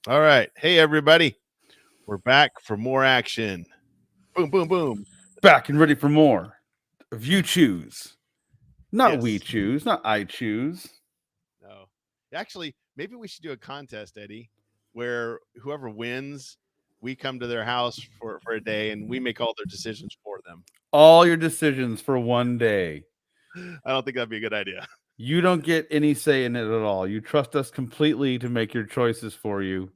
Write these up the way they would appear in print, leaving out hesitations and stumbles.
All right. Hey, everybody. We're back for more action. Boom, boom, boom. Back and ready for more of You Choose. Not we Yes. choose, not I choose. No. Actually, maybe we should do a contest, Eddie, where whoever wins, we come to their house for a day and we make all their decisions for them. All your decisions for one day. I don't think that'd be a good idea. You don't get any say in it at all. You trust us completely to make your choices for you.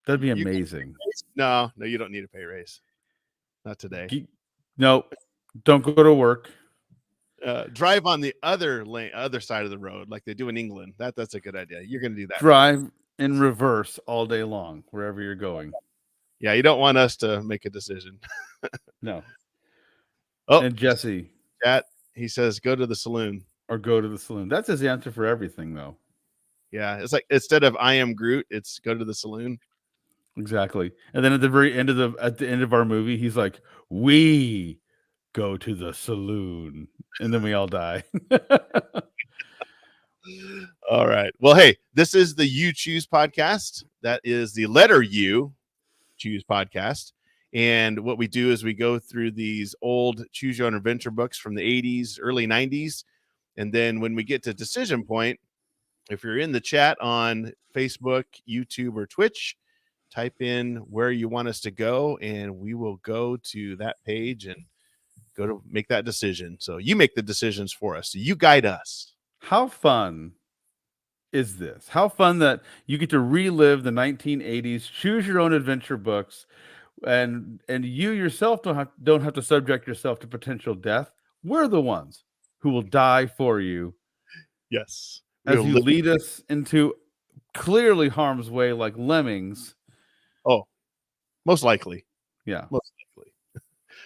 That'd be You amazing. no, you don't need a pay raise. Not today. No, don't go to work. Drive on the other side of the road, like they do in England. That's a good idea. You're going to do that. Drive in reverse all day long, wherever you're going. Yeah, you don't want us to make a decision. No. Oh, And Jesse, chat. He says go to the saloon. or go to the saloon. That's his answer for everything, though. Yeah, it's like instead of I am Groot, it's go to the saloon. Exactly. And then at the end of our movie, he's like, "We go to the saloon," and then we all die. All right. Well, hey, this is the You Choose podcast. That is the letter U Choose podcast. And what we do is we go through these old choose your own adventure books from the 80s, early 90s. And then when we get to decision point, if you're in the chat on Facebook, YouTube, or Twitch, type in where you want us to go, and we will go to that page and go to make that decision. So you make the decisions for us. So you guide us. How fun is this? How fun that you get to relive the 1980s, choose your own adventure books, and you yourself don't have to subject yourself to potential death. We're the ones who will die for you Yes. as you lead us into clearly harm's way like lemmings. Oh, most likely. Yeah. Most likely.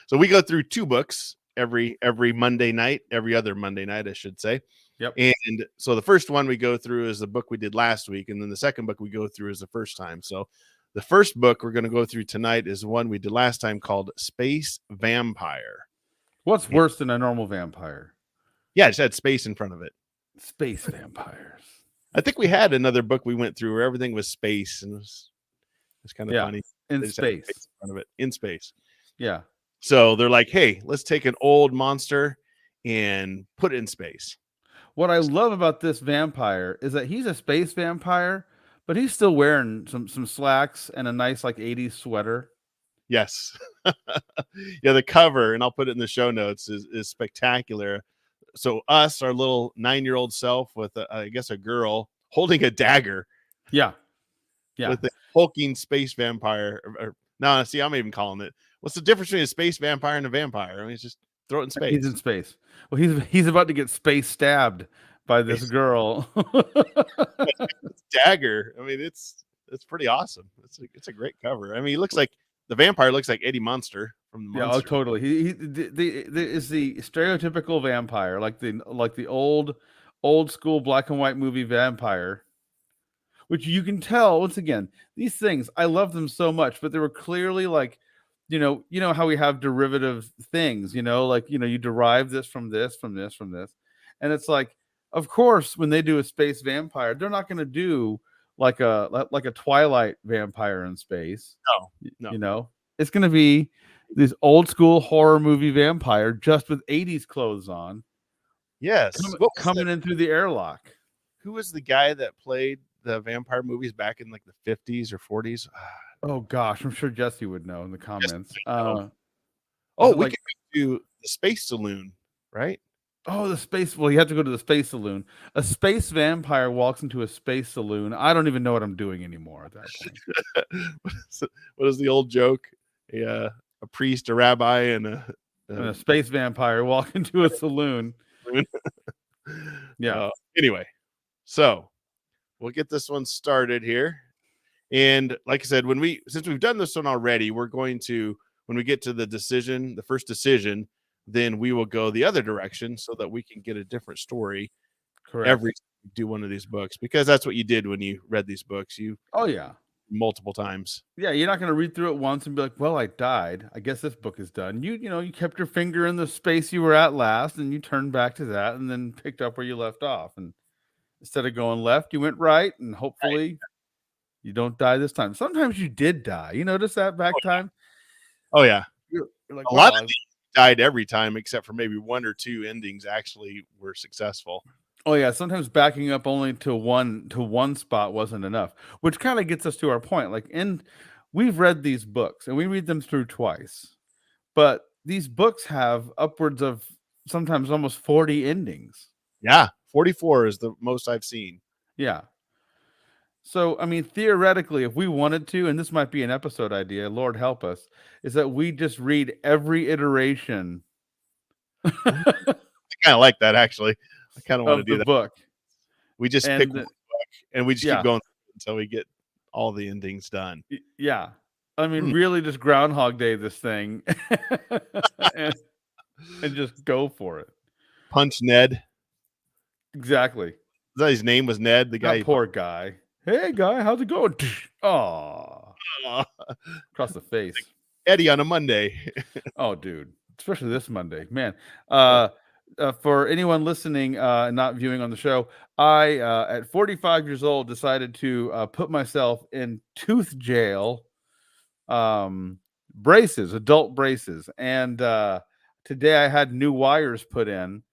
So we go through two books every Monday night, every other Monday night, I should say. Yep. And so the first one we go through is the book we did last week, and then the second book we go through is the first time. So the first book we're going to go through tonight is one we did last time called Space Vampire. What's worse than a normal vampire? Yeah, it just had space in front of it. Space vampires. I think we had another book we went through where everything was space, and it was kind of funny. In space. In front of it, in space. Yeah. So they're like, hey, let's take an old monster and put it in space. What I love about this vampire is that he's a space vampire, but he's still wearing some slacks and a nice like 80s sweater. Yes. Yeah, the cover, and I'll put it in the show notes, is spectacular. So us, our little 9-year-old self with, I guess, a girl holding a dagger. Yeah. Yeah. With the hulking space vampire. No, see, I'm even calling it. What's the difference between a space vampire and a vampire? I mean, it's just throw it in space. He's in space. Well, he's about to get space stabbed by this girl. Dagger. I mean, it's pretty awesome. It's a great cover. I mean, he looks like the vampire looks like Eddie Munster from the Monster. Yeah, oh, totally. He is the stereotypical vampire, like the old school black and white movie vampire. Which you can tell once again, these things, I love them so much, but they were clearly like, you know how we have derivative things, like, you derive this from this, from this, from this. And it's like, of course, when they do a space vampire, they're not going to do like a Twilight vampire in space. No. It's going to be this old school horror movie vampire just with 80s clothes on. Yes. Coming in through the airlock. Who was the guy that played the vampire movies back in like the 50s or 40s? Oh gosh, I'm sure Jesse would know in the comments. We could do the Space Saloon, right? Oh, the space. Well, you have to go to the space saloon. A space vampire walks into a space saloon. I don't even know what I'm doing anymore at that point. What is the old joke? A priest, a rabbi, and a space vampire walk into a saloon. Yeah. Anyway, so we'll get this one started here. And like I said, since we've done this one already, we're going to, when we get to the first decision, then we will go the other direction so that we can get a different story. Correct. Every time you do one of these books, because that's what you did when you read these books. Multiple times. Yeah, you're not going to read through it once and be like, well, I died. I guess this book is done. You kept your finger in the space you were at last, and you turned back to that and then picked up where you left off. And instead of going left, you went right, and hopefully You don't die this time. Sometimes you did die. You notice that back time? Oh yeah, You're like, a lot wow. of these died every time, except for maybe one or two endings actually were successful. Oh yeah, sometimes backing up only to one spot wasn't enough, which kind of gets us to our point. We've read these books and we read them through twice, but these books have upwards of sometimes almost 40 endings. Yeah, 44 is the most I've seen. Yeah. So, I mean, theoretically, if we wanted to, and this might be an episode idea, Lord help us, is that we just read every iteration I kind of like that actually. I kind of want to of do the that. book. We just pick one And book and we just keep yeah, going until we get all the endings done. yeah. I mean, Hmm. really just Groundhog Day this thing and, and just go for it. Punch Ned. Exactly. Is that his name was Ned? The guy. That poor guy. Hey, guy, how's it going? Oh, across the face. Eddie on a Monday. Oh, dude, especially this Monday, man. For anyone listening, not viewing on the show, I, at 45 years old, decided to put myself in tooth jail, braces, adult braces, and today I had new wires put in.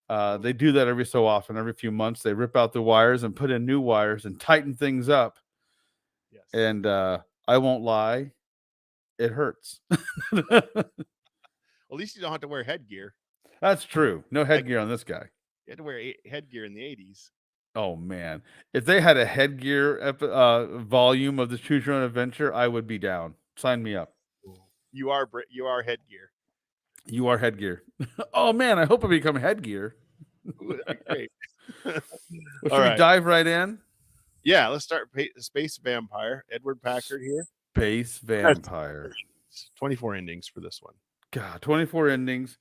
They do that every so often, every few months. They rip out the wires and put in new wires and tighten things up. Yes. And I won't lie, it hurts. At least you don't have to wear headgear. That's true. No headgear on this guy. You had to wear headgear in the 80s. Oh man, if they had a headgear volume of the Choose Your Own Adventure, I would be down. Sign me up. You are headgear. You are headgear. Oh man, I hope I become headgear. Ooh, that'd be great. Well, All should we right. dive right in? Yeah, let's start Space Vampire. Edward Packard here. Space Vampire. 24 endings for this one. God, 24 endings.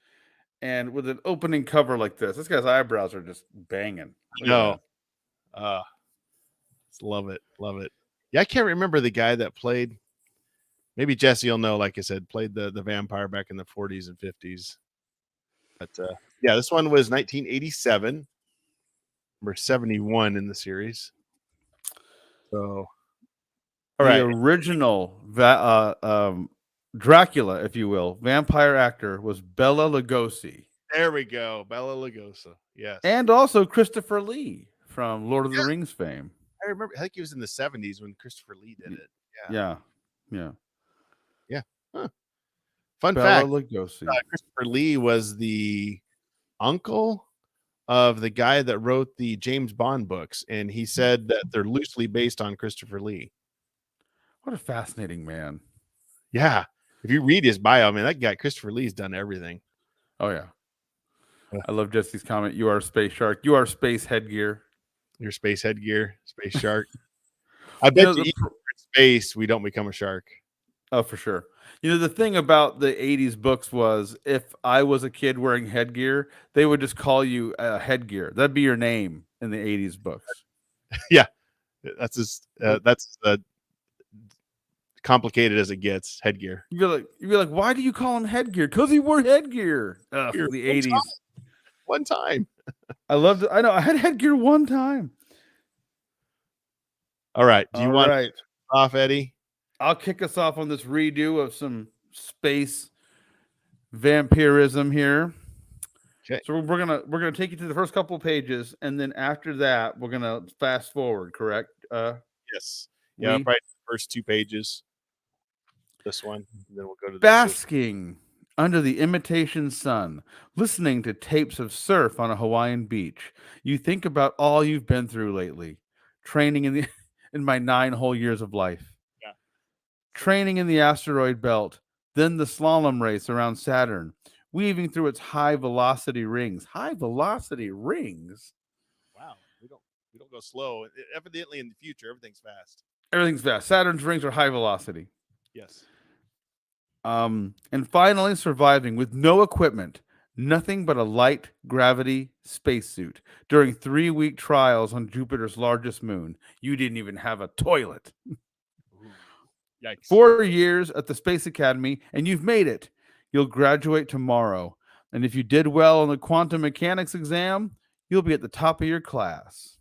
And with an opening cover like this guy's eyebrows are just banging. No. Love it. Love it. Yeah, I can't remember the guy that played. Maybe Jesse will know, like I said, played the vampire back in the 40s and 50s. But yeah, this one was 1987. Number 71 in the series. So all right. Original Dracula, if you will, vampire actor was Bela Lugosi. There we go. Bela Lugosi. Yes. And also Christopher Lee from Lord of the Rings fame. I remember, I think he was in the 70s when Christopher Lee did it. Yeah. Huh. Fun Bela fact, Lugosi. Christopher Lee was the uncle of the guy that wrote the James Bond books, and he said that they're loosely based on Christopher Lee. What a fascinating man. Yeah. If you read his bio, I mean, that guy, Christopher Lee's done everything. Oh, yeah. I love Jesse's comment. You are a space shark. You are space headgear. Your space headgear, space shark. I bet you in space, we don't become a shark. Oh, for sure. You know, the thing about the 80s books was if I was a kid wearing headgear, they would just call you headgear. That'd be your name in the 80s books. Yeah. That's complicated as it gets. Headgear. You'd be like, why do you call him headgear? Because he wore headgear. Ugh, the 80s. One time. I loved it. I know. I had headgear one time. All right. Do you want to off, Eddie? I'll kick us off on this redo of some space vampirism here. Okay. So we're gonna take you to the first couple of pages, and then after that, we're gonna fast forward. Correct? Yes. Yeah. Probably the first 2 pages. This one. And then we'll go to basking under the imitation sun, listening to tapes of surf on a Hawaiian beach. You think about all you've been through lately. Training in my 9 whole years of life. Yeah. Training in the asteroid belt, then the slalom race around Saturn, weaving through its high velocity rings. High velocity rings. Wow, we don't go slow. Evidently, in the future, everything's fast. Everything's fast. Saturn's rings are high velocity. Yes. And finally surviving with no equipment, nothing but a light gravity spacesuit during 3-week trials on Jupiter's largest moon. You didn't even have a toilet. Ooh, yikes. 4 years at the Space Academy, and you've made it. You'll graduate tomorrow. And if you did well on the quantum mechanics exam, you'll be at the top of your class.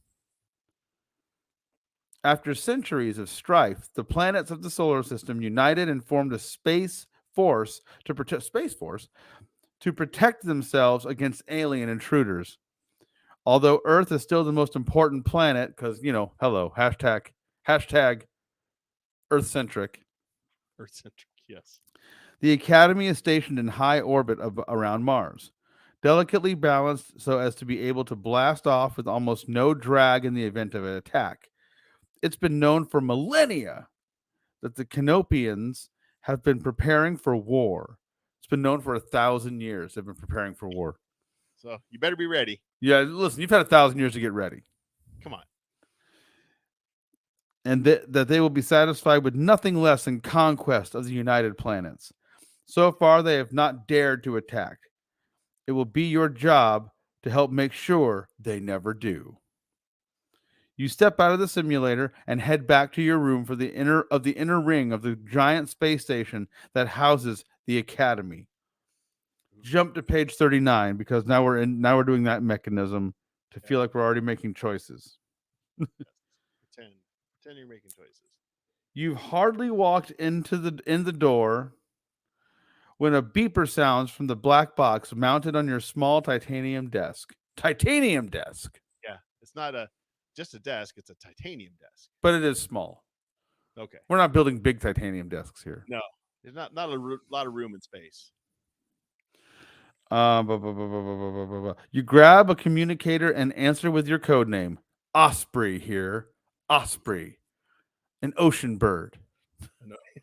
After centuries of strife, the planets of the solar system united and formed a force space force to protect themselves against alien intruders. Although Earth is still the most important planet, because hello, hashtag Earth centric. Earth centric, yes. The Academy is stationed in high orbit around Mars, delicately balanced so as to be able to blast off with almost no drag in the event of an attack. It's been known for millennia that the Canopians have been preparing for war. It's been known for 1,000 years they've been preparing for war. So you better be ready. Yeah, listen, you've had 1,000 years to get ready. Come on. And that they will be satisfied with nothing less than conquest of the United Planets. So far, they have not dared to attack. It will be your job to help make sure they never do. You step out of the simulator and head back to your room for the inner ring of the giant space station that houses the Academy. Jump to page 39 because now we're doing that mechanism to feel like we're already making choices. Pretend you're making choices. You've hardly walked in the door when a beeper sounds from the black box mounted on your small titanium desk. Titanium desk. Yeah, it's not just a desk, it's a titanium desk. But it is small. Okay. We're not building big titanium desks here. No, there's not a lot of room in space. You grab a communicator and answer with your code name. Osprey here. Osprey. An ocean bird.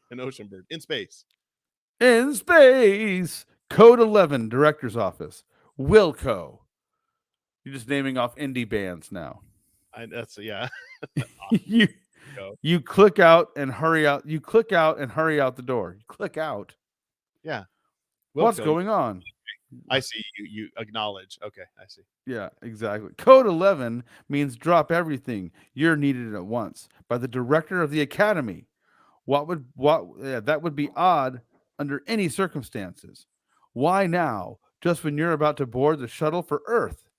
An ocean bird in space. In space. Code 11, director's office. Wilco. You're just naming off indie bands now. Yeah. You click out and hurry out. You click out and hurry out the door. You click out. Yeah. Wilco. What's going on? I see you. You acknowledge. Okay, I see. Yeah, exactly. Code 11 means drop everything. You're needed at once by the director of the Academy. That would be odd under any circumstances. Why now, just when you're about to board the shuttle for Earth?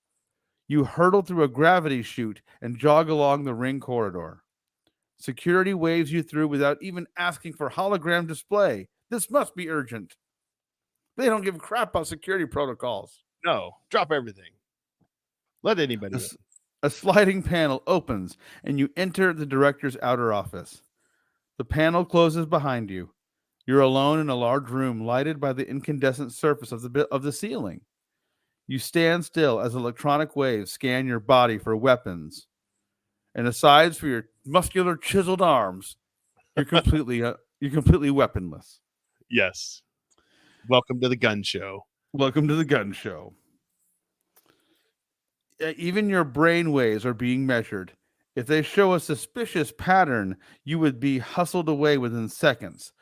You hurtle through a gravity chute and jog along the ring corridor. Security waves you through without even asking for hologram display. This must be urgent. They don't give a crap about security protocols. No, drop everything. Let anybody in. A sliding panel opens and you enter the director's outer office. The panel closes behind you. You're alone in a large room lighted by the incandescent surface of the ceiling. You stand still as electronic waves scan your body for weapons. And aside for your muscular chiseled arms, you're completely weaponless. Yes. Welcome to the gun show. Welcome to the gun show. Even your brain waves are being measured. If they show a suspicious pattern, you would be hustled away within seconds.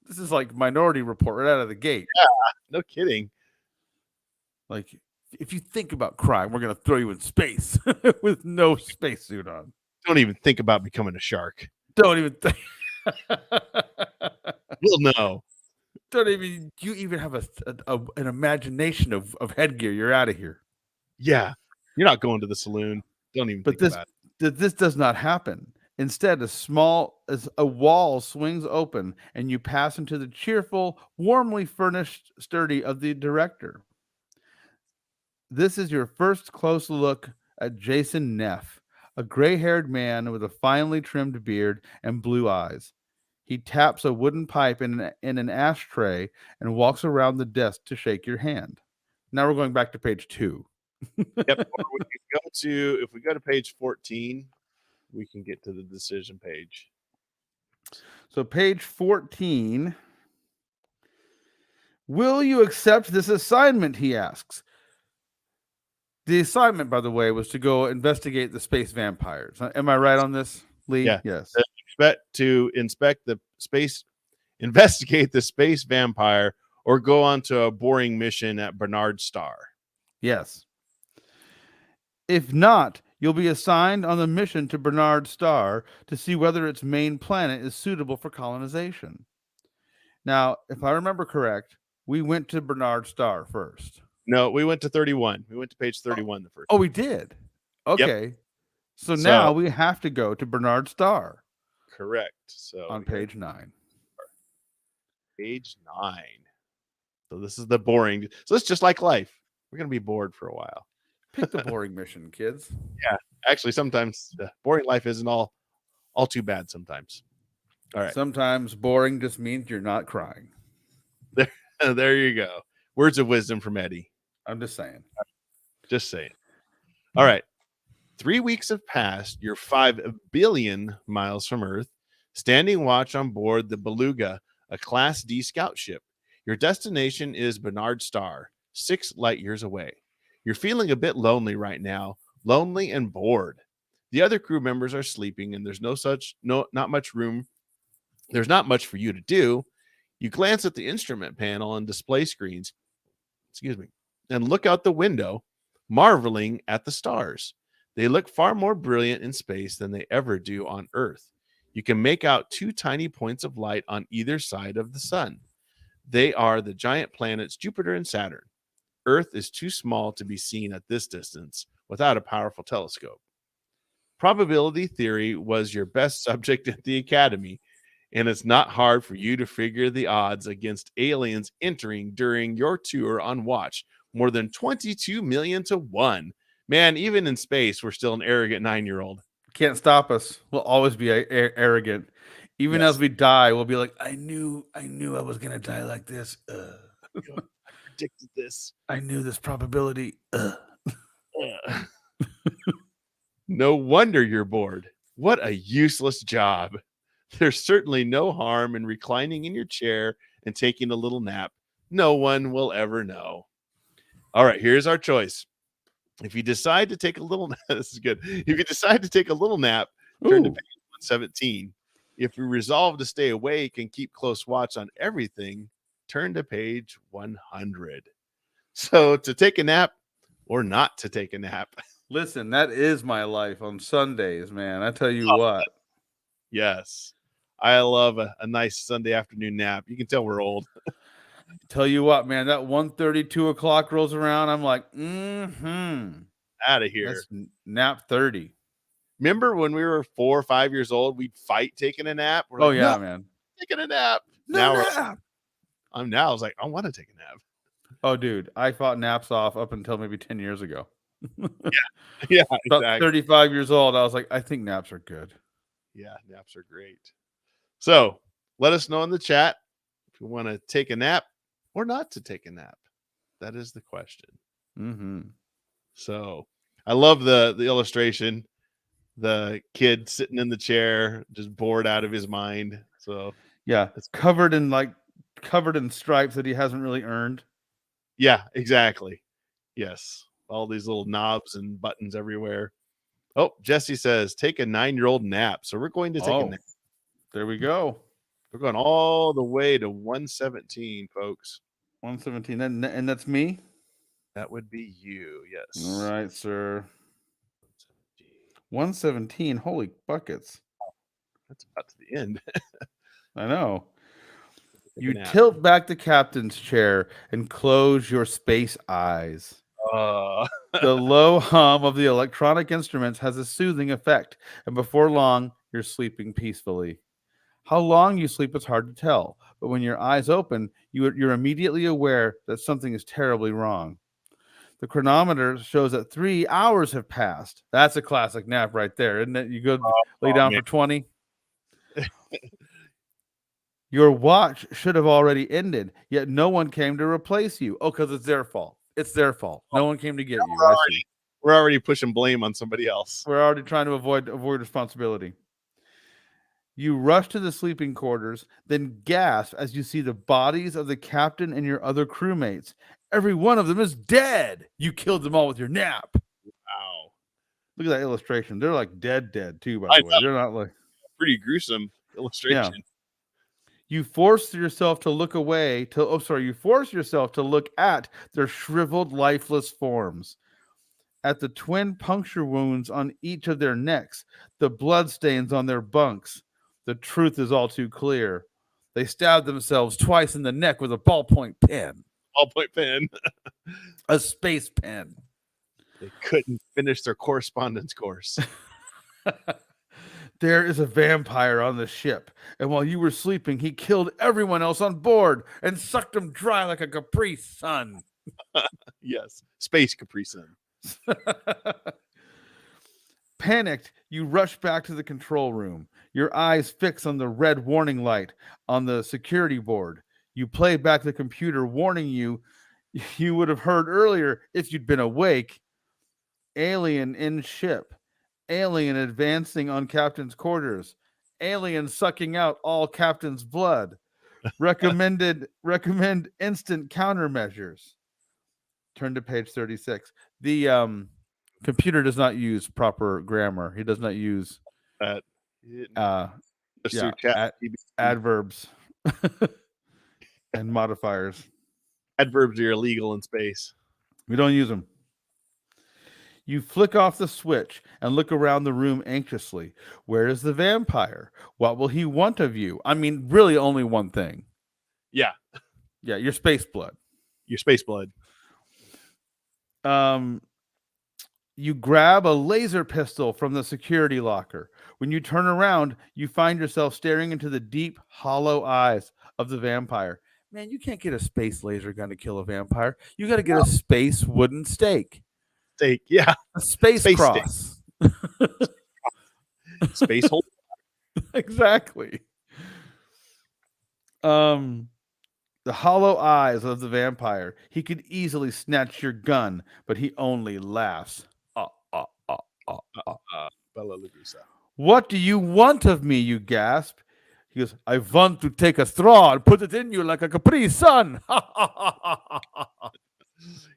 This is like Minority Report right out of the gate. Yeah, no kidding. Like, if you think about crime, we're going to throw you in space with no spacesuit on. Don't even think about becoming a shark. Don't even think. We'll know. You even have an imagination of headgear. You're out of here. Yeah. You're not going to the saloon. Don't even think about it. This does not happen. Instead, a wall swings open and you pass into the cheerful, warmly furnished study of the director. This is your first close look at Jason Neff, a gray-haired man with a finely trimmed beard and blue eyes. He taps a wooden pipe in an ashtray and walks around the desk to shake your hand. Now we're going back to page 2. Yep. If we go to page 14, we can get to the decision page. So page 14. Will you accept this assignment? He asks. The assignment, by the way, was to go investigate the space vampires. Am I right on this, Lee? Yeah. Yes. Investigate the space vampire, or go on to a boring mission at Bernard Star. Yes. If not, you'll be assigned on the mission to Bernard Star to see whether its main planet is suitable for colonization. Now, if I remember correct, we went to Bernard Star first. No, we went to 31. We went to page 31 the first. Oh, we did? Okay. Yep. So So now we have to go to Bernard Starr correct. So on here, page 9. page 9. So this is the boring. So it's just like life. We're gonna be bored for a while. Pick the boring mission, kids. Yeah, actually, sometimes boring life isn't all too bad. Sometimes. All right, Sometimes boring just means you're not crying. there you go. Words of wisdom from Eddie. I'm just saying. Just saying. All right. 3 weeks have passed. You're 5 billion miles from Earth, standing watch on board the Beluga, a Class D scout ship. Your destination is Bernard Star, 6 light years away. You're feeling a bit lonely right now, lonely and bored. The other crew members are sleeping, and there's not much room. There's not much for you to do. You glance at the instrument panel and display screens, excuse me, and look out the window, marveling at the stars. They look far more brilliant in space than they ever do on Earth. You can make out 2 tiny points of light on either side of the sun. They are the giant planets Jupiter and Saturn. Earth is too small to be seen at this distance without a powerful telescope. Probability theory was your best subject at the academy, and it's not hard for you to figure the odds against aliens entering during your tour on watch. More than 22 million to 1. Man, even in space, we're still an arrogant 9-year-old. Can't stop us. We'll always be arrogant. Even Yes. as we die, we'll be like, I knew I was going to die like this. I predicted this. I knew this probability. No wonder you're bored. What a useless job. There's certainly no harm in reclining in your chair and taking a little nap. No one will ever know. All right, here's our choice. If you decide to take a little this is good. If you decide to take a little nap, turn to Ooh. page 117. If you resolve to stay awake and keep close watch on everything, turn to page 100. So to take a nap or not to take a nap. Listen, that is my life on Sundays, man. I tell you what. Yes. I love a nice Sunday afternoon nap. You can tell we're old. Tell you what, man, that 1:30, 2 o'clock rolls around. I'm like, Out of here. that's nap 30. Remember when we were 4 or 5 years old, we'd fight taking a nap? We're Oh, like, yeah, no, man. taking a nap. No Now nap. I was like, I want to take a nap. Oh, dude, I fought naps off up until maybe 10 years ago. Yeah, About exactly. 35 years old, I was like, I think naps are good. Yeah, naps are great. So let us know in the chat if you want to take a nap or not to take a nap. That is the question. Mm-hmm. So I love the illustration. The kid sitting in the chair, just bored out of his mind. So Yeah, it's covered in stripes that he hasn't really earned. yeah, exactly. Yes. All these little knobs and buttons everywhere. Oh, Jesse says, take a 9-year-old nap. So we're going to take a nap. There we go. We're going all the way to 117, folks. 117. And that's me? That would be you. Yes. All right, sir. 117. Holy buckets. That's about to the end. I know. Take You a nap. tilt back the captain's chair and close your space eyes. The low hum of the electronic instruments has a soothing effect, and before long, you're sleeping peacefully. How long you sleep is hard to tell, but when your eyes open, you're immediately aware that something is terribly wrong. The chronometer shows that 3 hours have passed. That's a classic nap right there, isn't it? You go lay down for 20. Your watch should have already ended, yet no one came to replace you. Oh, because it's their fault. It's their fault. No one came to get you. We're already pushing blame on somebody else. We're already trying to avoid responsibility. You rush to the sleeping quarters, then gasp as you see the bodies of the captain and your other crewmates. Every one of them is dead. You killed them all with your nap. Wow. Look at that illustration. They're like dead too, by the way. They're not like pretty gruesome illustration. Yeah. You force yourself to look away you force yourself to look at their shriveled, lifeless forms. At the twin puncture wounds on each of their necks, the bloodstains on their bunks. The truth is all too clear. They stabbed themselves twice in the neck with a ballpoint pen. Ballpoint pen. A space pen. They couldn't finish their correspondence course. There is a vampire on the ship, and while you were sleeping, he killed everyone else on board and sucked them dry like a Capri Sun. Yes. Space Capri Sun. Panicked, you rush back to the control room, your eyes fixed on the red warning light on the security board. You play back the computer warning you would have heard earlier if you'd been awake. Alien in ship. Alien advancing on captain's quarters. Alien sucking out all captain's blood. Recommend instant countermeasures. Turn to page 36. The computer does not use proper grammar. He does not use That just yeah, through chat. adverbs and modifiers. Adverbs are illegal in space. We don't use them. You flick off the switch and look around the room anxiously. Where is the vampire? What will he want of you? I mean, really only one thing. Yeah. Yeah, your space blood. Your space blood. You grab a laser pistol from the security locker. When you turn around, you find yourself staring into the deep, hollow eyes of the vampire. Man, you can't get a space laser gun to kill a vampire. You got to get a space wooden stake. Stake, yeah. A space cross. Space hole. Exactly. The hollow eyes of the vampire. He could easily snatch your gun, but he only laughs. Bella Lugosa. What do you want of me? You gasp. He goes, I want to take a straw and put it in you like a Capri Sun.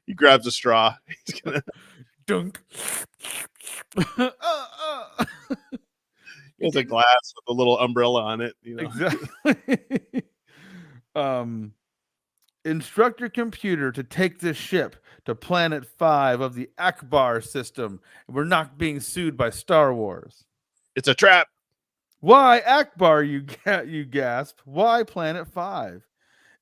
He grabs a straw. He's gonna Dunk. It's a glass with a little umbrella on it. You know? Exactly. Instruct your computer to take this ship to Planet 5 of the Akbar system. We're not being sued by Star Wars. It's a trap. Why Akbar, you gasp? Why Planet 5?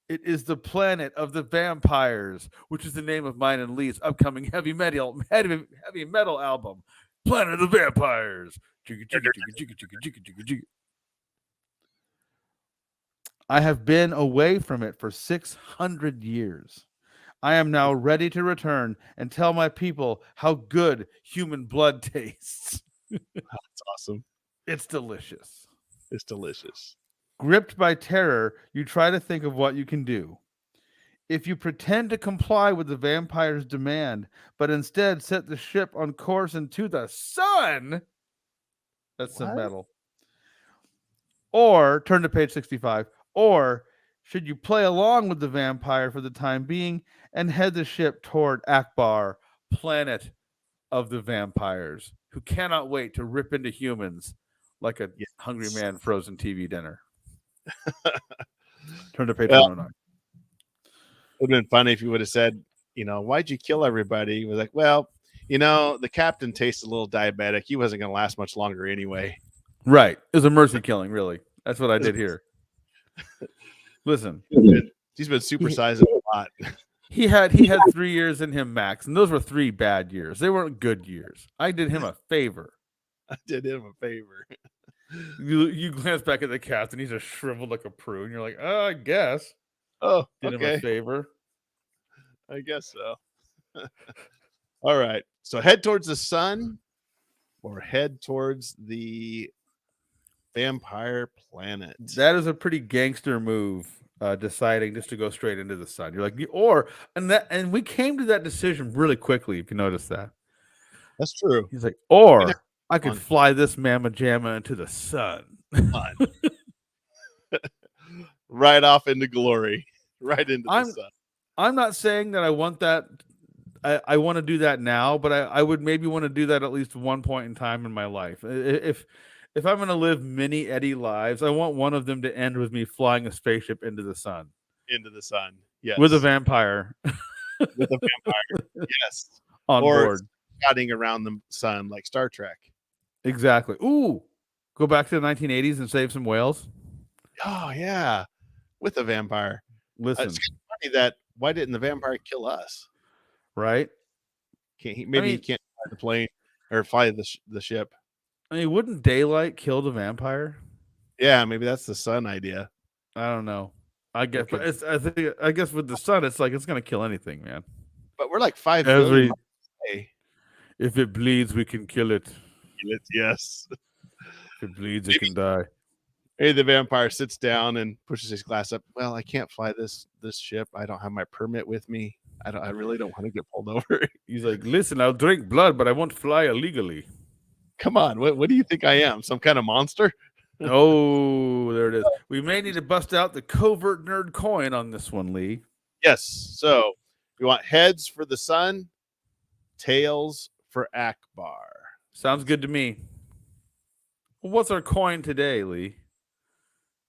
It is the planet of the vampires, which is the name of mine and Lee's upcoming heavy metal album, Planet of the Vampires. I have been away from it for 600 years. I am now ready to return and tell my people how good human blood tastes. That's awesome. It's delicious. It's delicious. Gripped by terror, you try to think of what you can do. If you pretend to comply with the vampire's demand, but instead set the ship on course into the sun, that's some metal. Or turn to page 65. Or should you play along with the vampire for the time being and head the ship toward Akbar, planet of the vampires, who cannot wait to rip into humans like a hungry man frozen TV dinner. Turn to page 109. It would have been funny if you would have said, why'd you kill everybody? He was like, well, the captain tasted a little diabetic. He wasn't going to last much longer anyway. Right. It was a mercy killing, really. That's what I did here. Listen. He's been supersizing a lot. He had 3 years in him, max, and those were 3 bad years. They weren't good years. I did him a favor. You glance back at the captain. He's just shriveled like a prune. You're like, oh, I guess. Oh, did him a favor. I guess so. All right. So head towards the sun or head towards the vampire planet. That is a pretty gangster move. Deciding just to go straight into the sun. You're like, and we came to that decision really quickly. If you notice that. That's true. He's like, or I could fly this mamma jamma into the sun. Right off into glory. Right into the sun. I'm not saying that I want that. I want to do that now, but I would maybe want to do that at least one point in time in my life. If I'm going to live many Eddie lives, I want one of them to end with me flying a spaceship into the sun. Into the sun. Yes. With a vampire. With a vampire. Yes. On board. Scouting around the sun like Star Trek. Exactly. Ooh. Go back to the 1980s and save some whales. Oh, yeah. With a vampire. Listen. It's funny that why didn't the vampire kill us? Right? He can't fly the plane or fly the ship. I mean, wouldn't daylight kill the vampire? Yeah, maybe that's the sun idea. I don't know. I guess, It but could, I guess with the sun, it's like it's gonna kill anything, man. but we're like 5 billion Every miles away. if it bleeds, we can kill it. Yes. If it bleeds, it Maybe, can die. maybe the vampire sits down and pushes his glass up. Well, I can't fly this ship. I don't have my permit with me. I really don't want to get pulled over. He's like, listen, I'll drink blood, but I won't fly illegally. Come on, what do you think I am? Some kind of monster? Oh, there it is. We may need to bust out the covert nerd coin on this one, Lee. Yes. So we want heads for the sun, tails for Akbar. Sounds good to me. Well, what's our coin today, Lee?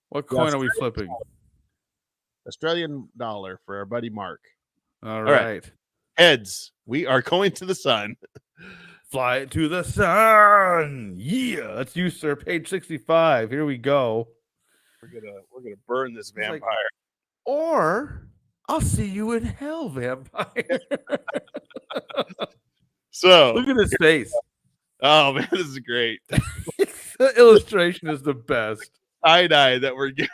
What coin are we flipping? Australian dollar for our buddy Mark. All right. right. Heads, we are going to the sun. Fly it to the sun. Yeah. Let's use sir page 65. Here we go. We're gonna burn this vampire. Like, or I'll see you in hell, vampire. So look at his face. Oh man, this is great. The illustration is the best. Tie-dye that we're getting.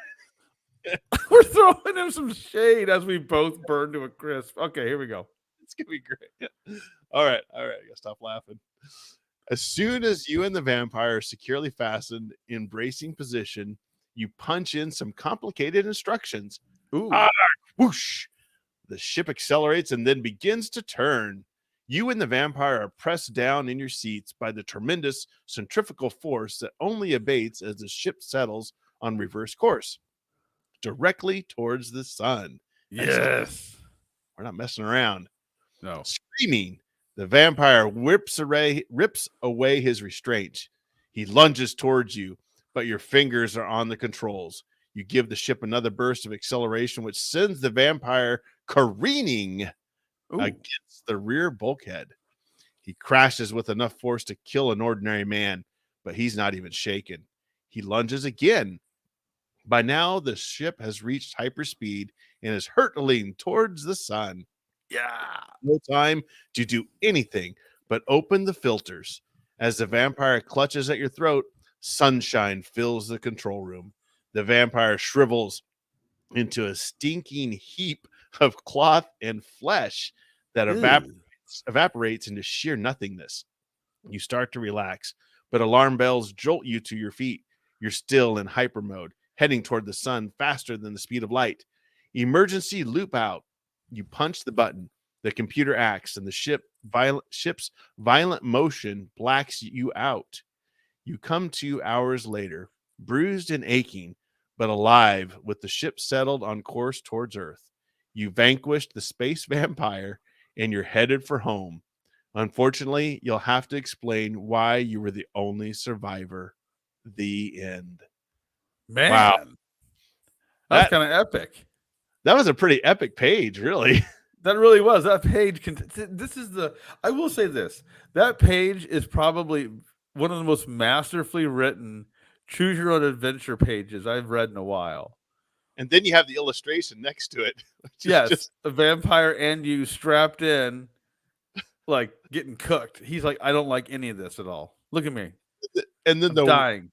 We're throwing him some shade as we both burn to a crisp. Okay, here we go. It's gonna be great. All right. I gotta stop laughing. As soon as you and the vampire are securely fastened in bracing position, you punch in some complicated instructions. Ooh. Whoosh! The ship accelerates and then begins to turn. You and the vampire are pressed down in your seats by the tremendous centrifugal force that only abates as the ship settles on reverse course, directly towards the sun. Yes. We're not messing around. No. Screaming, the vampire rips away his restraint. He lunges towards you, but your fingers are on the controls. You give the ship another burst of acceleration, which sends the vampire careening against the rear bulkhead. He crashes with enough force to kill an ordinary man, but he's not even shaken. He lunges again. By now, the ship has reached hyperspeed and is hurtling towards the sun. Yeah. No time to do anything but open the filters. As the vampire clutches at your throat, sunshine fills the control room. The vampire shrivels into a stinking heap of cloth and flesh that evaporates into sheer nothingness. You start to relax, but alarm bells jolt you to your feet. You're still in hyper mode, heading toward the sun faster than the speed of light. Emergency loop out. You punch the button. The computer acts, and the ship's violent motion blacks you out. You come to hours later, bruised and aching, but alive, with the ship settled on course towards Earth. You vanquished the space vampire, and you're headed for home. Unfortunately, you'll have to explain why you were the only survivor. The end. Man. Wow. That's kind of epic. That was a pretty epic page, really. That really was. That page I will say this. That page is probably one of the most masterfully written choose your own adventure pages I've read in a while. And then you have the illustration next to it. Yes, just a vampire and you strapped in, like getting cooked. He's like, I don't like any of this at all. Look at me. And then I'm dying.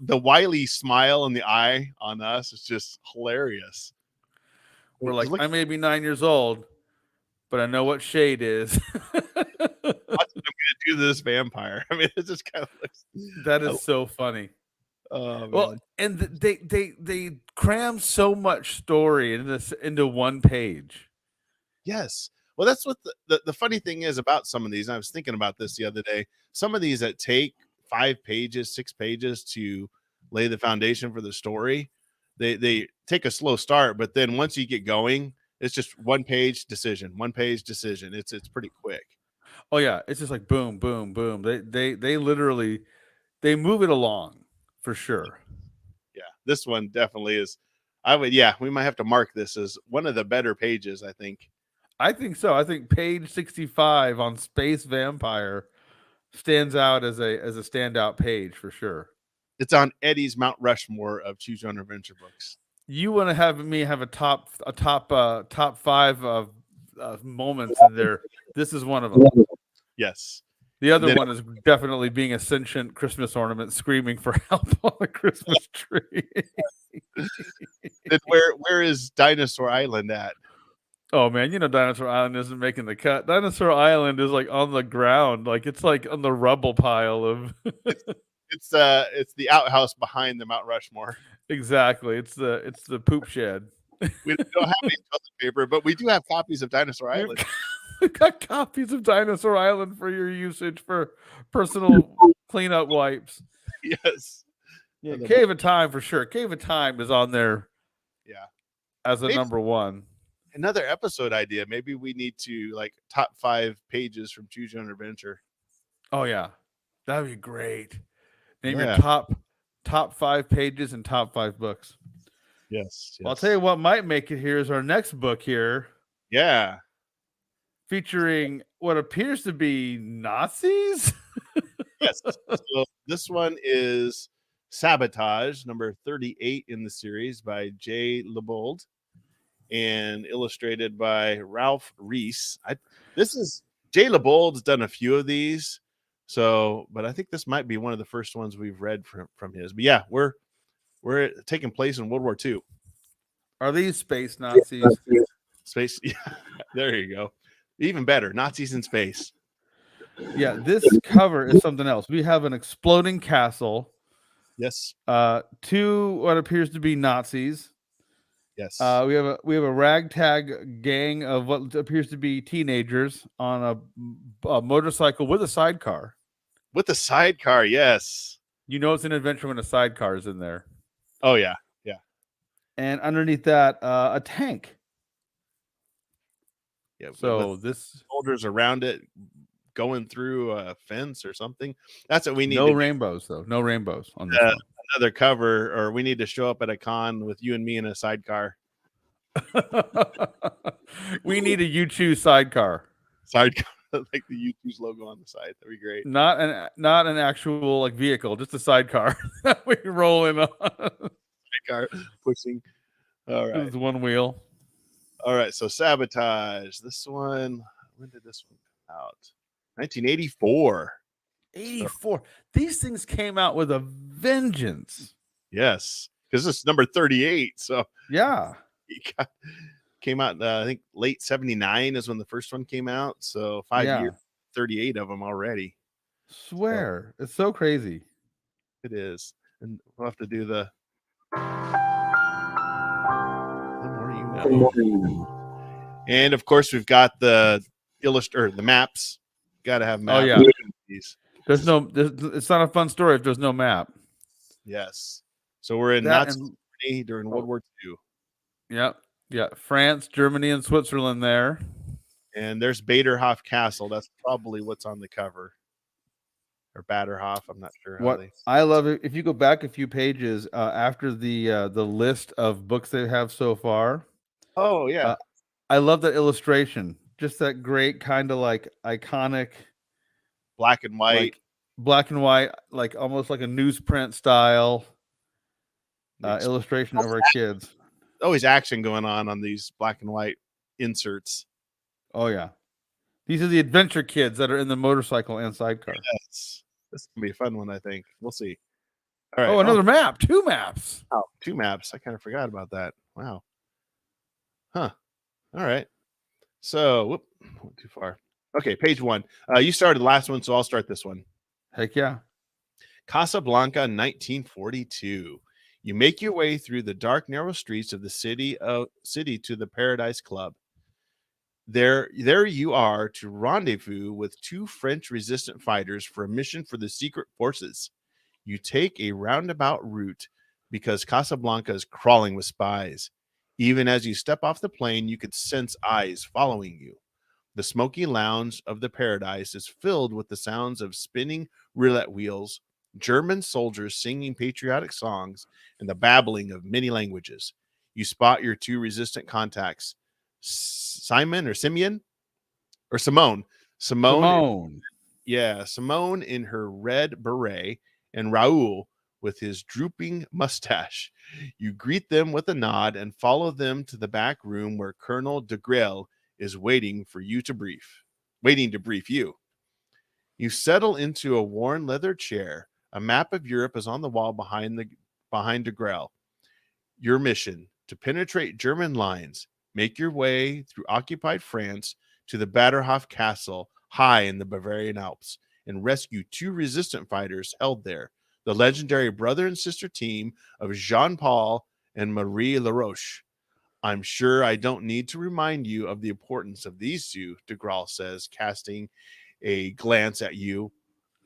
The wily smile in the eye on us is just hilarious. We're like, I may be 9 years old, but I know what shade is. I'm going to do this vampire. I mean, it just kind of looks. That is so funny. Oh, well, and they cram so much story into one page. Yes. Well, that's what the funny thing is about some of these. I was thinking about this the other day. Some of these that take 5 pages, 6 pages to lay the foundation for the story, they take a slow start, but then once you get going, it's just one page decision. It's pretty quick. Oh yeah, it's just like boom, boom, boom. They literally they move it along for sure. Yeah, this one definitely is. We might have to mark this as one of the better pages, I think. I think so. I think page 65 on Space Vampire stands out as a standout page for sure. It's on Eddie's Mount Rushmore of Choose Your Own Adventure books. You want to have me have a top 5 of moments in there. This is one of them. Yes. The other then one is definitely being a sentient Christmas ornament screaming for help on the Christmas tree. where is Dinosaur Island at? Oh man, you know Dinosaur Island isn't making the cut. Dinosaur Island is like on the ground, like it's like on the rubble pile of It's the outhouse behind the Mount Rushmore. exactly. It's the poop shed. We don't have any toilet paper, but we do have copies of Dinosaur We've Island. we've got copies of Dinosaur Island for your usage for personal cleanup wipes. Yes. Yeah, Cave of Time for sure. Cave of Time is on there Yeah. as a Maybe number one. another episode idea. Maybe we need to like top 5 pages from Choose Your Own Adventure. Oh yeah, that'd be great. Name your Yeah. top 5 pages and top 5 books. Yes. Well, I'll tell you what might make it here is our next book here, Yeah. featuring what appears to be Nazis. Yes. So this one is Sabotage, number 38 in the series by Jay Lebold and illustrated by Ralph Reese. This is Jay Lebold's done a few of these. So, but I think this might be one of the first ones we've read from his. But yeah, we're taking place in World War II. Are these space Nazis? Space. Yeah, there you go. Even better, Nazis in space. Yeah, this cover is something else. We have an exploding castle. Yes. 2 what appears to be Nazis. Yes. We have a ragtag gang of what appears to be teenagers on a motorcycle with a sidecar. With the sidecar, yes. You know it's an adventure when a sidecar is in there. Oh yeah, yeah. And underneath that, a tank. Yeah. So this soldiers around it going through a fence or something. That's what we need. No rainbows though. No rainbows on this one. Another cover, or we need to show up at a con with you and me in a sidecar. We need a Uchoose sidecar. Sidecar, like the Uchoose logo on the side. That'd be great. Not an actual like vehicle, just a sidecar that we roll in on. Sidecar pushing. All right. It's one wheel. All right. So Sabotage. This one. When did this one come out? 1984. 84. These things came out with a vengeance. Yes, because this is number 38. So yeah, came out. I think late 79 is when the first one came out. So 5 years, 38 of them already. Swear, it's so crazy. It is, and we'll have to do the. And of course, we've got the the maps. Got to have maps. Oh yeah. There's no. It's not a fun story if there's no map. Yes. So we're in Nazi Germany during World War II. Yep. Yeah. France, Germany, and Switzerland there. And there's Baderhof Castle. That's probably what's on the cover. Or Baderhof. I'm not sure. I love it. If you go back a few pages after the list of books they have so far. Oh yeah. I love that illustration. Just that great kind of like iconic black and white, like almost like a newsprint style illustration of our kids. Always action going on these black and white inserts. Oh yeah, these are the adventure kids that are in the motorcycle and sidecar. Yes, this can be a fun one. I think we'll see. All right. Oh, another map. 2 maps. Oh, 2 maps. I kind of forgot about that. Wow. Huh. All right. So, went too far. Okay, page 1. You started the last one, so I'll start this one. Heck yeah. Casablanca, 1942. You make your way through the dark, narrow streets of the city to the Paradise Club. There you are to rendezvous with 2 French resistant fighters for a mission for the secret forces. You take a roundabout route because Casablanca is crawling with spies. Even as you step off the plane, you could sense eyes following you. The smoky lounge of the Paradise is filled with the sounds of spinning roulette wheels, German soldiers singing patriotic songs, and the babbling of many languages. You spot your 2 resistant contacts, Simone. Yeah, Simone in her red beret and Raoul with his drooping mustache. You greet them with a nod and follow them to the back room where Colonel de Grelle is waiting to brief you. You settle into a worn leather chair. A map of Europe is on the wall behind de Grelle. Your mission: to penetrate German lines, make your way through occupied France to the Batterhof Castle high in the Bavarian Alps, and rescue 2 resistant fighters held there, the legendary brother and sister team of Jean Paul and Marie Laroche. I'm sure I don't need to remind you of the importance of these two, de Grelle says, casting a glance at you.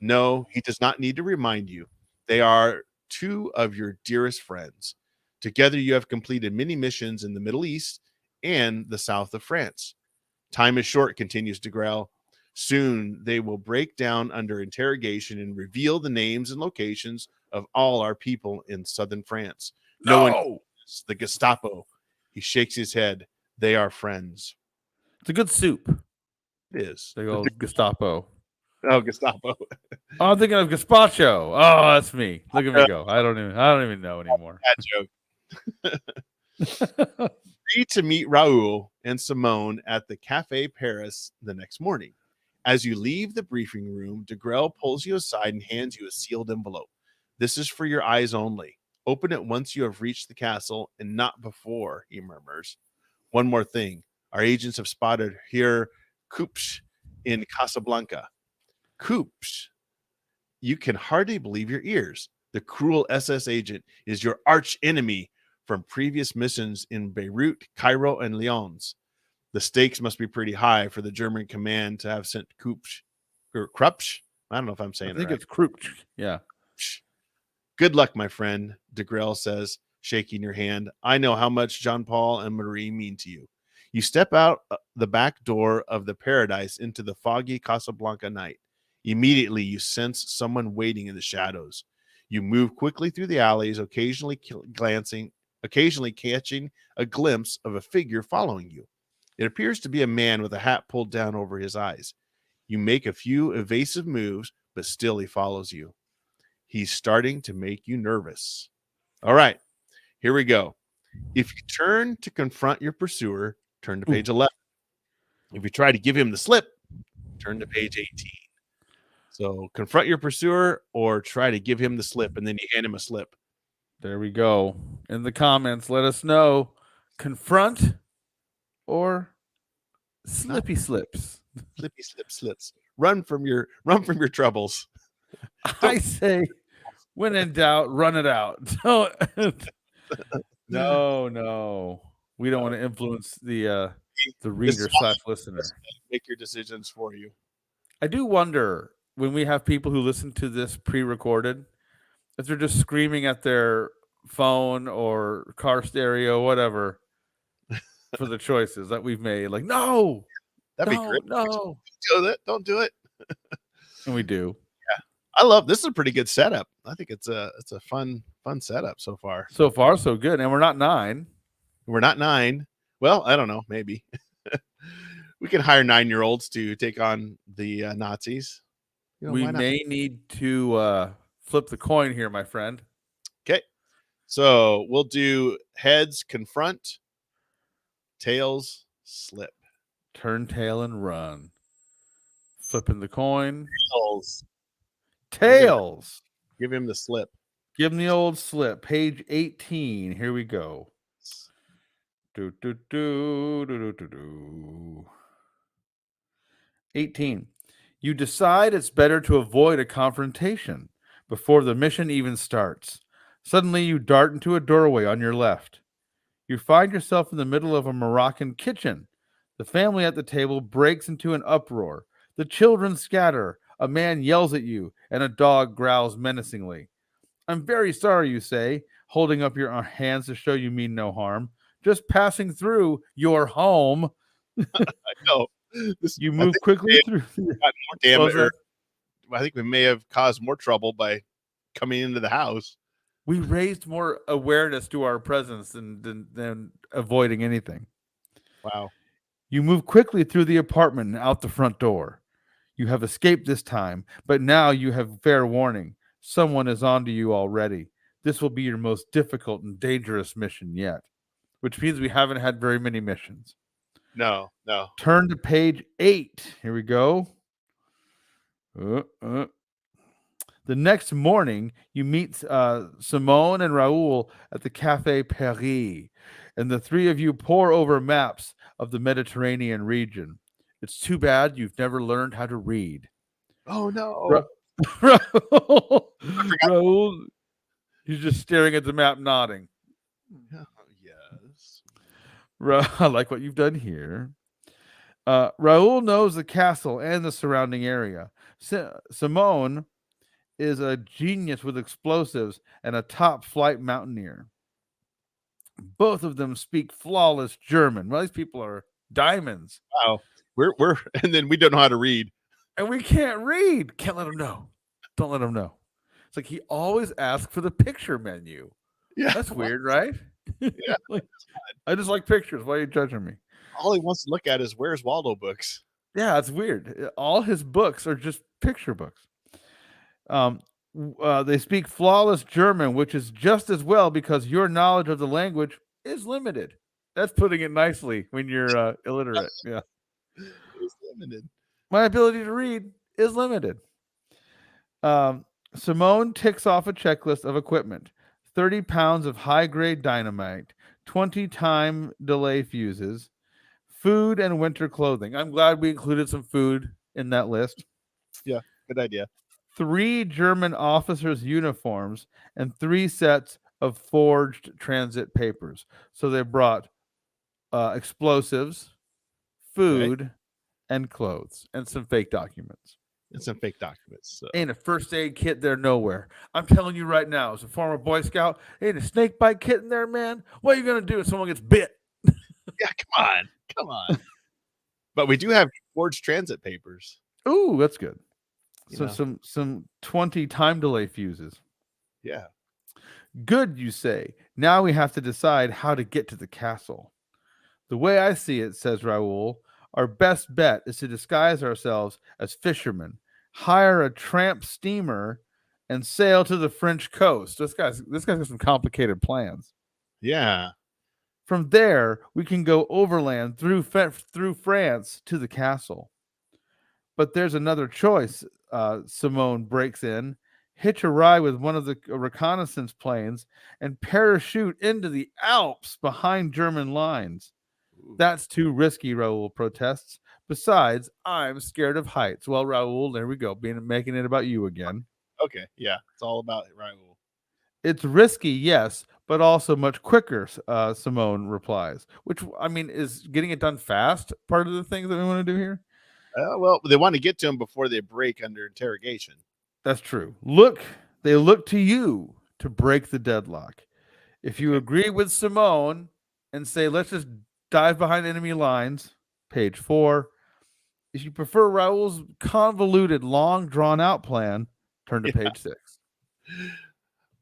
No, he does not need to remind you. They are 2 of your dearest friends. Together, you have completed many missions in the Middle East and the south of France. Time is short, continues de Grelle. Soon they will break down under interrogation and reveal the names and locations of all our people in southern France. No one No, knows the Gestapo. He shakes his head. They are friends. it's a good soup. It is. They go Gestapo. Oh, Gestapo. Oh, I'm thinking of gazpacho. Oh, that's me. Look at me go. I don't even know anymore. Bad joke. Free to meet Raoul and Simone at the Café Paris the next morning. As you leave the briefing room, de Grelle pulls you aside and hands you a sealed envelope. This is for your eyes only. Open it once you have reached the castle and not before, he murmurs. One more thing. Our agents have spotted here Uchoose in Casablanca. Uchoose. You can hardly believe your ears. The cruel SS agent is your arch enemy from previous missions in Beirut, Cairo, and Lyons. The stakes must be pretty high for the German command to have sent Kupsch or Krupsch. I don't know if I'm I saying it think right. it's Krupsch. Yeah. Good luck, my friend, de Grelle says, shaking your hand. I know how much Jean Paul and Marie mean to you. You step out the back door of the paradise into the foggy Casablanca night. Immediately, you sense someone waiting in the shadows. You move quickly through the alleys, occasionally catching a glimpse of a figure following you. It appears to be a man with a hat pulled down over his eyes. You make a few evasive moves, but still he follows you. He's starting to make you nervous. All right, here we go. If you turn to confront your pursuer, turn to page 11. If you try to give him the slip, turn to page 18. So confront your pursuer or try to give him the slip, and then you hand him a slip. There we go. In the comments, let us know. Confront or slippy slips. Slippy slips. Run from your troubles. I say, when in doubt, run it out. No. We don't want to influence the reader / listener. Make your decisions for you. I do wonder when we have people who listen to this pre-recorded, if they're just screaming at their phone or car stereo, whatever, for the choices that we've made. Like, no, That'd be great. No. Don't do it. And we do. I love this. Is a pretty good setup. I think it's a fun setup so far. So far, so good. And we're not 9. We're not 9. Well, I don't know. Maybe we can hire 9-year-olds to take on the Nazis. We may need to flip the coin here, my friend. Okay. So we'll do heads, confront, tails, slip. Turn tail and run. Flipping the coin. Tails. Give him the slip. Give him the old slip. Page 18. Here we go. 18. You decide it's better to avoid a confrontation before the mission even starts. Suddenly, you dart into a doorway on your left. You find yourself in the middle of a Moroccan kitchen. The family at the table breaks into an uproar. The children scatter. A man yells at you, and a dog growls menacingly. I'm very sorry, you say, holding up your hands to show you mean no harm. Just passing through your home. I know. You move quickly through. More damage. I think we may have caused more trouble by coming into the house. We raised more awareness to our presence than avoiding anything. Wow. You move quickly through the apartment and out the front door. You have escaped this time, but now you have fair warning. Someone is onto you already. This will be your most difficult and dangerous mission yet, which means we haven't had very many missions. No. Turn to page 8. Here we go. Uh, uh. The next morning, you meet Simone and Raoul at the Café Paris, and the three of you pore over maps of the Mediterranean region. It's too bad you've never learned how to read. Oh Ra- no. Raoul, I forgot. Raoul, he's just staring at the map, nodding. Oh, yes. I like what you've done here. Raoul knows the castle and the surrounding area. Simone is a genius with explosives and a top flight mountaineer. Both of them speak flawless German. Well, these people are diamonds. Wow. We're and then we don't know how to read. And we can't read. Can't let them know. Don't let them know. It's like he always asks for the picture menu. Yeah. That's What? weird, right? Yeah. Like, I just like pictures. Why are you judging me? All he wants to look at is Where's Waldo books. Yeah, it's weird. All his books are just picture books. Um, they speak flawless German, which is just as well because your knowledge of the language is limited. That's putting it nicely when you're illiterate. Yeah. It's limited. My ability to read is limited. Simone ticks off a checklist of equipment: 30 pounds of high grade dynamite, 20 time delay fuses, food, and winter clothing. I'm glad we included some food in that list. Yeah, good idea. 3 German officers' uniforms, and 3 sets of forged transit papers. So they brought explosives, Okay. food, and clothes, and some fake documents. And some fake documents. So. Ain't a first aid kit there nowhere. I'm telling you right now, as a former Boy Scout, ain't a snake bite kit in there, man. What are you gonna do if someone gets bit? Yeah, come on. But we do have forged transit papers. Ooh, that's good. You So know. some 20 time delay fuses. Yeah. Good, you say. Now we have to decide how to get to the castle. The way I see it, says Raoul, our best bet is to disguise ourselves as fishermen, hire a tramp steamer, and sail to the French coast. This guy's got some complicated plans. Yeah. From there, we can go overland through France to the castle. But there's another choice. Simone breaks in, hitch a ride with one of the reconnaissance planes, and parachute into the Alps behind German lines. Ooh. That's too risky, Raoul protests. Besides, I'm scared of heights. Well, Raoul, there we go, making it about you again. Okay. Yeah. It's all about Raoul. It's risky, yes, but also much quicker, Simone replies. Which, I mean, is getting it done fast part of the things that we want to do here? Well, they want to get to him before they break under interrogation. That's true. They look to you to break the deadlock. If you agree with Simone and say, let's just dive behind enemy lines, page 4. If you prefer Raoul's convoluted, long drawn out plan, turn to page 6.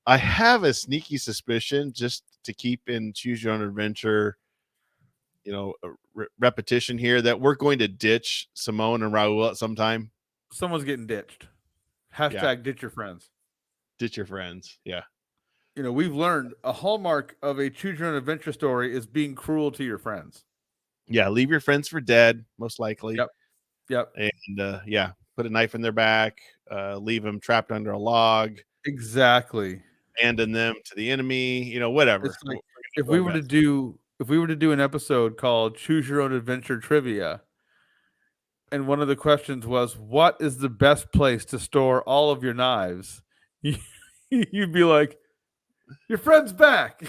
I have a sneaky suspicion, just to keep in Choose Your Own Adventure, repetition here, that we're going to ditch Simone and Raoul at some time. Someone's getting ditched. Hashtag ditch your friends. Ditch your friends. Yeah. We've learned a hallmark of a Choose Your Own Adventure story is being cruel to your friends. Yeah. Leave your friends for dead, most likely. Yep. And put a knife in their back, leave them trapped under a log. Exactly. Abandon them to the enemy, whatever. It's like if we were to do an episode called Choose Your Own Adventure Trivia, and one of the questions was, what is the best place to store all of your knives? You'd be like, your friend's back.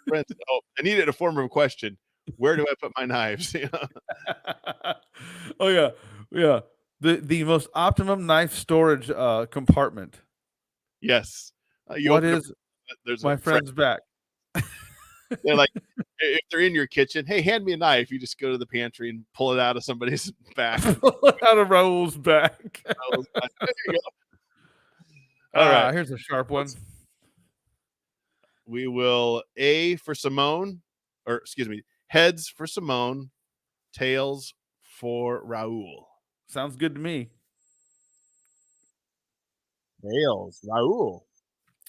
Friends, I needed a form of a question. Where do I put my knives? Oh yeah. The most optimum knife storage compartment. Yes. What is there's my friend's back? They're like, if they're in your kitchen, hey, hand me a knife. You just go to the pantry and pull it out of somebody's back. Out of Raoul's back. There you go. All right. Here's a sharp one. We will A for Simone, or excuse me, heads for Simone, tails for Raoul. Sounds good to me. Tails, Raoul.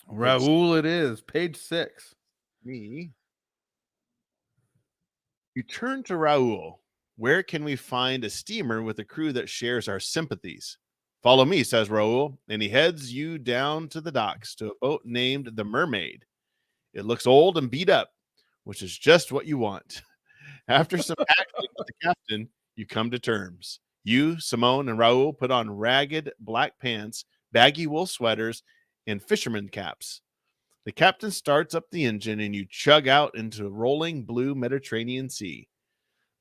Raoul it is. Page 6. Me. You turn to Raoul. Where can we find a steamer with a crew that shares our sympathies? Follow me, says Raoul, and he heads you down to the docks to a boat named the Mermaid. It looks old and beat up, which is just what you want. After some action with the captain, you come to terms. You, Simone, and Raoul put on ragged black pants, baggy wool sweaters, and fisherman caps. The captain starts up the engine, and you chug out into rolling blue Mediterranean Sea.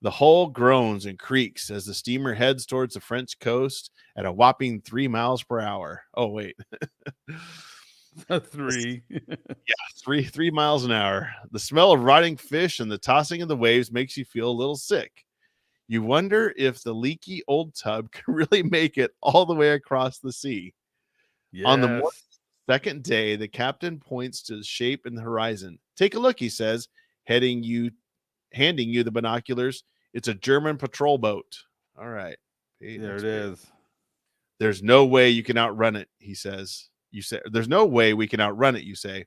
The hull groans and creaks as the steamer heads towards the French coast at a whopping 3 miles per hour. Oh, wait. 3. Three miles an hour. The smell of rotting fish and the tossing of the waves makes you feel a little sick. You wonder if the leaky old tub can really make it all the way across the sea. Yes. On the second day, the captain points to the shape in the horizon. Take a look, he says, handing you the binoculars. It's a German patrol boat. All right. There it is. There's no way you can outrun it, he says. You say, there's no way we can outrun it, you say.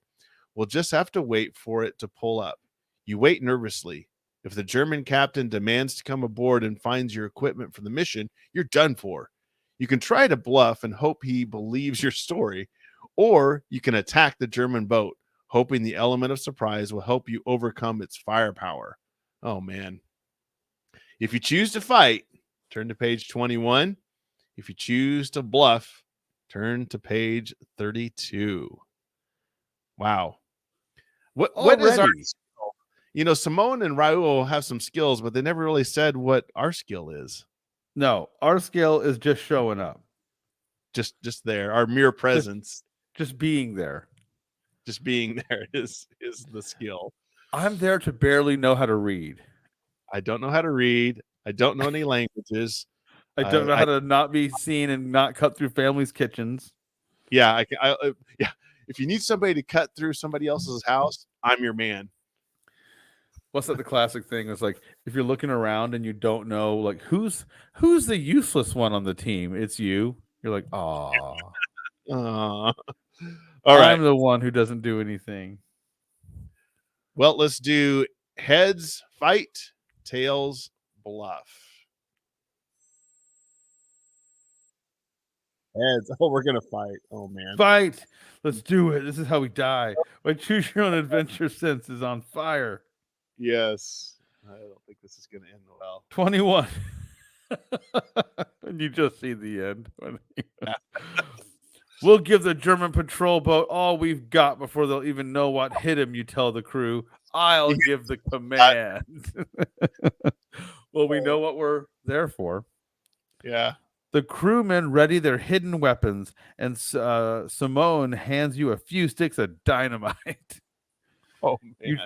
We'll just have to wait for it to pull up. You wait nervously. If the German captain demands to come aboard and finds your equipment for the mission, you're done for. You can try to bluff and hope he believes your story, or you can attack the German boat, hoping the element of surprise will help you overcome its firepower. Oh, man. If you choose to fight, turn to page 21. If you choose to bluff, turn to page 32. Wow. What is our skill? You know, Simone and Raoul have some skills, but they never really said what our skill is. No, our skill is just showing up. Just there. Our mere presence. Just being there. Just being there is the skill. I'm there to barely know how to read. I don't know how to read. I don't know any languages. I don't know how to not be seen and not cut through families' kitchens. Yeah, yeah. If you need somebody to cut through somebody else's house, I'm your man. What's that? The classic thing is like if you're looking around and you don't know like who's the useless one on the team. It's you. You're like, oh, all right. I'm the one who doesn't do anything. Well, let's do heads fight, tails bluff. Heads. Oh, we're gonna fight. Oh man, fight! Let's do it. This is how we die. My choose your own adventure sense is on fire. Yes, I don't think this is gonna end well. 21. And you just see the end. We'll give the German patrol boat all we've got before they'll even know what hit him, you tell the crew. I'll give the command. Well, we know what we're there for. Yeah. The crewmen ready their hidden weapons, and Simone hands you a few sticks of dynamite. Oh, man.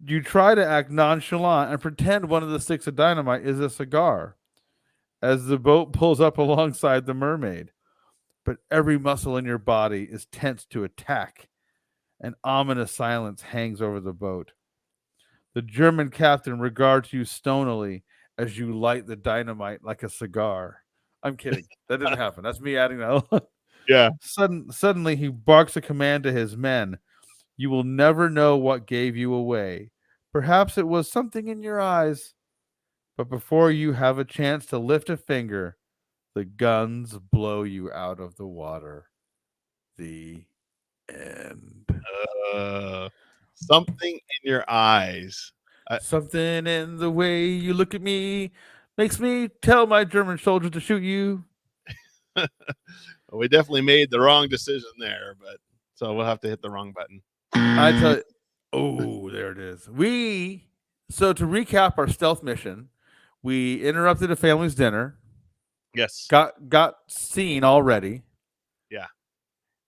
You try to act nonchalant and pretend one of the sticks of dynamite is a cigar as the boat pulls up alongside the Mermaid. But every muscle in your body is tense to attack. An ominous silence hangs over the boat. The German captain regards you stonily as you light the dynamite like a cigar. I'm kidding. That didn't happen. That's me adding that. Yeah. Suddenly, he barks a command to his men. You will never know what gave you away. Perhaps it was something in your eyes. But before you have a chance to lift a finger, the guns blow you out of the water. The end. Something in your eyes. Something in the way you look at me makes me tell my German soldiers to shoot you. We definitely made the wrong decision there, but so we'll have to hit the wrong button. I tell you, oh, there it is. So to recap our stealth mission, we interrupted a family's dinner. Yes. Got seen already. Yeah.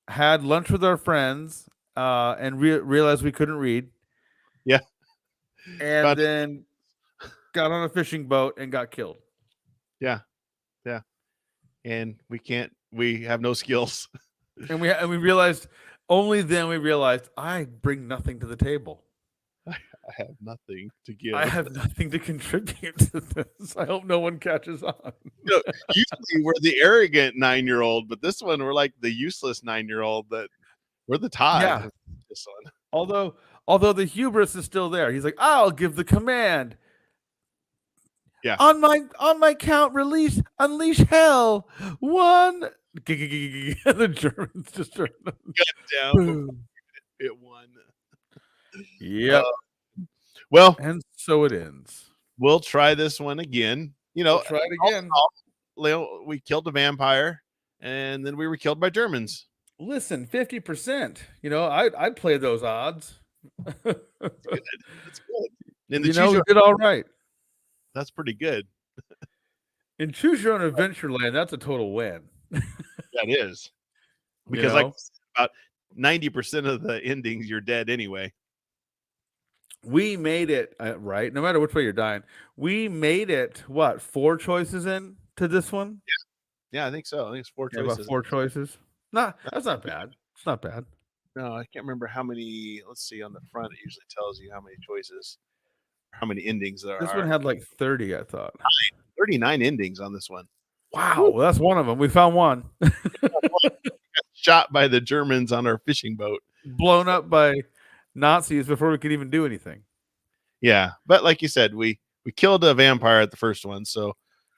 Had lunch with our friends and realized we couldn't read. Yeah. And then got on a fishing boat and got killed. Yeah. Yeah. And we have no skills. And we realized only then we realized I bring nothing to the table. I have nothing to give. I have nothing to contribute to this. I hope no one catches on. Usually we're the arrogant 9-year-old, but this one we're like the useless 9-year-old that we're the tie. Yeah. This one. Although the hubris is still there. He's like, I'll give the command. Yeah. On my count, unleash hell. 1, The Germans just turned down before boom. it won. Yep. Well, And so it ends. we'll try this one again. We'll try it again. We killed a vampire, and then we were killed by Germans. Listen, 50%. I'd play those odds. That's good. And We did all right. That's pretty good. In Choose Your Own Adventure Land, that's a total win. That is. Because like about 90% of the endings, you're dead anyway. We made it right. No matter which way you're dying, we made it. What 4 choices in to this one? Yeah, I think so. I think it's 4 choices. About 4 choices. Nah, that's not bad. It's not bad. No, I can't remember how many. Let's see. On the front, it usually tells you how many choices, how many endings there are. This one had like 30, I thought. 39 endings on this one. Wow, well, that's one of them. We found one. Shot by the Germans on our fishing boat. Blown up by Nazis before we could even do anything. Yeah, but like you said, we killed a vampire at the first one, so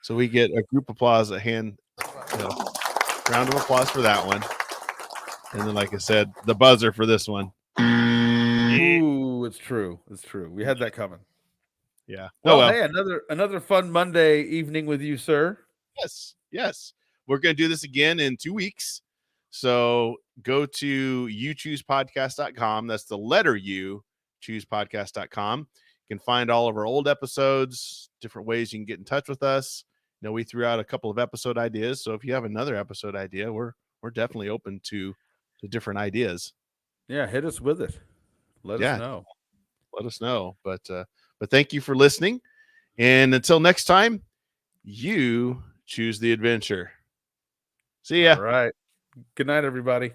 we get a group applause, round of applause for that one, and then like I said, the buzzer for this one. Ooh, it's true. It's true. We had that coming. Yeah. Well, hey, another fun Monday evening with you, sir. Yes. We're gonna do this again in 2 weeks. So go to uchoosepodcast.com. That's the letter U, choosepodcast.com. You can find all of our old episodes, different ways you can get in touch with us. We threw out a couple of episode ideas. So if you have another episode idea, we're definitely open to different ideas. Yeah, hit us with it. Let us know. Let us know. But thank you for listening. And until next time, you choose the adventure. See ya. All right. Good night, everybody.